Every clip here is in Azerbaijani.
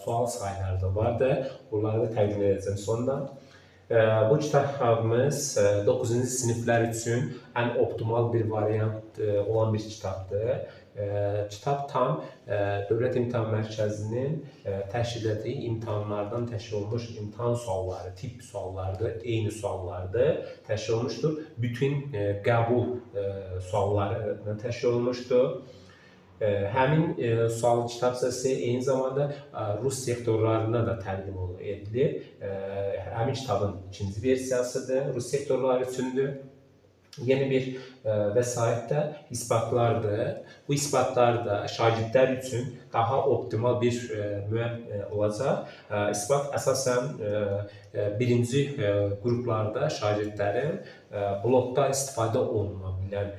sual sayıları da vardı. Bunları da təqdim edəcəm sonda. Bu kitabımız 9-cu siniflər üçün ən optimal bir variant olan bir kitabdır. Kitab tam Dövlət İmtahan Mərkəzinin təşkil etdiyi imtahanlardan təşkil olunmuş imtahan sualları, tip suallardır, eyni suallardır, təşkil olunmuşdur. Bütün qəbul suallarından təşkil olunmuşdur. Həmin sual kitabçası eyni zamanda Rus sektorlarına da təqdim edilir. Həmin kitabın ikinci versiyasıdır, Rus sektorları üçündür. Yeni bir vəsait də isbatlardır. Bu isbatlar da şagirdlər üçün daha optimal bir olacaq. İsbat əsasən birinci qruplarda şagirdlərin blokda istifadə oluna bilən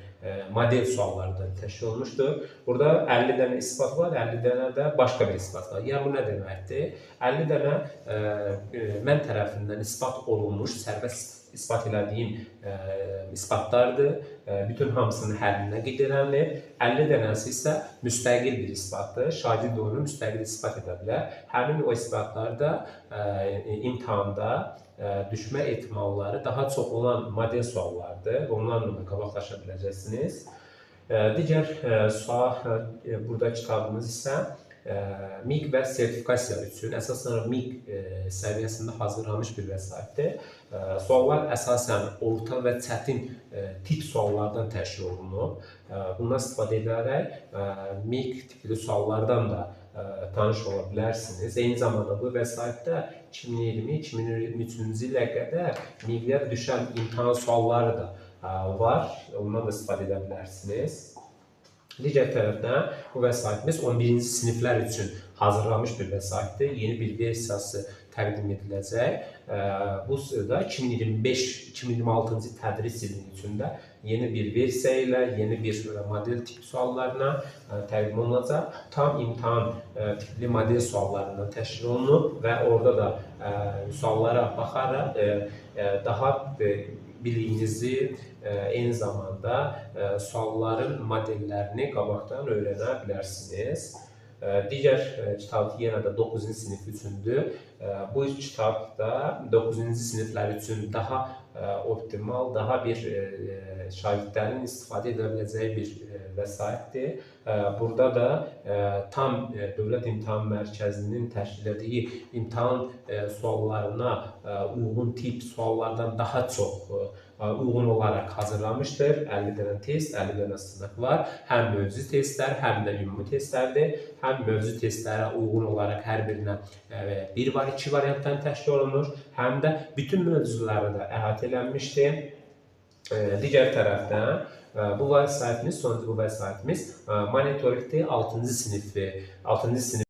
model suallardan təşkil olunmuşdur. Burada 50 dənə isbat var, 50 dənə də başqa bir isbat var. Yəni bu nə deməkdir? 50 dənə mən tərəfindən isbat olunmuş, sərbəst isbat elədiyim isbatlardır. Bütün hamısının həllinə qedirəndir. 50 dənəsi isə müstəqil bir isbatdır. Şagird onu müstəqil isbat edə bilər. Həmin o isbatlarda imtahanda düşmə ehtimalları daha çox olan model suallardır. Onlarla qabaqlaşa biləcəksiniz. Digər sual, burada kitabımız isə MİQ və sertifikasiya üçün əsasən MİQ səviyyəsində hazırlanmış bir vəsaitdir. Suallar əsasən orta və çətin tip suallardan təşkil olunub. Bundan istifadə edərək MİQ tipli suallardan da tanış ola bilərsiniz. Eyni zamanda bu vəsaitdə 2020-2023-cü ilə qədər MİQ-yə düşən imtahan sualları da var. Ondan da istifadə edə bilərsiniz. Digər tərəfdən bu vəsaitimiz 11-ci siniflər üçün hazırlanmış bir vəsaitdir. Yeni bir versiyası təqdim ediləcək. Bu da 2025-2026-cı tədris ilinin içində yeni bir versiya ilə, yeni bir model tip suallarına təqdim olunacaq. Tam imtahan tipli model suallarından təşkil olunub və orada da suallara baxaraq daha biliyinizi, eyni zamanda sualların modellərini qabaqdan öyrənə bilərsiniz. Digər kitab yenə də 9-cu sinif üçündür. Bu kitab da 9-cu siniflər üçün daha optimal, daha bir şagirdlərin istifadə edə biləcəyi bir vəsaitdir. Burada da tam Dövlət İmtahan Mərkəzinin təşkil etdiyi imtahan suallarına uyğun tip suallardan daha çox uyğun olaraq hazırlanmışdır. 50 dənə test, 50 dənə sınaq var. Həm mövzu testlər, həm də ümumi testlərdir. Həm mövzu testlərə uyğun olaraq hər birinə 1 var, 2 variantdan təşkil olunur. Həm də bütün mövzuları da əhatə edilmişdir. Digər tərəfdən bu vəsaitimiz, sonuncu bu vəsaitimiz monitoringdə 6-cı sinif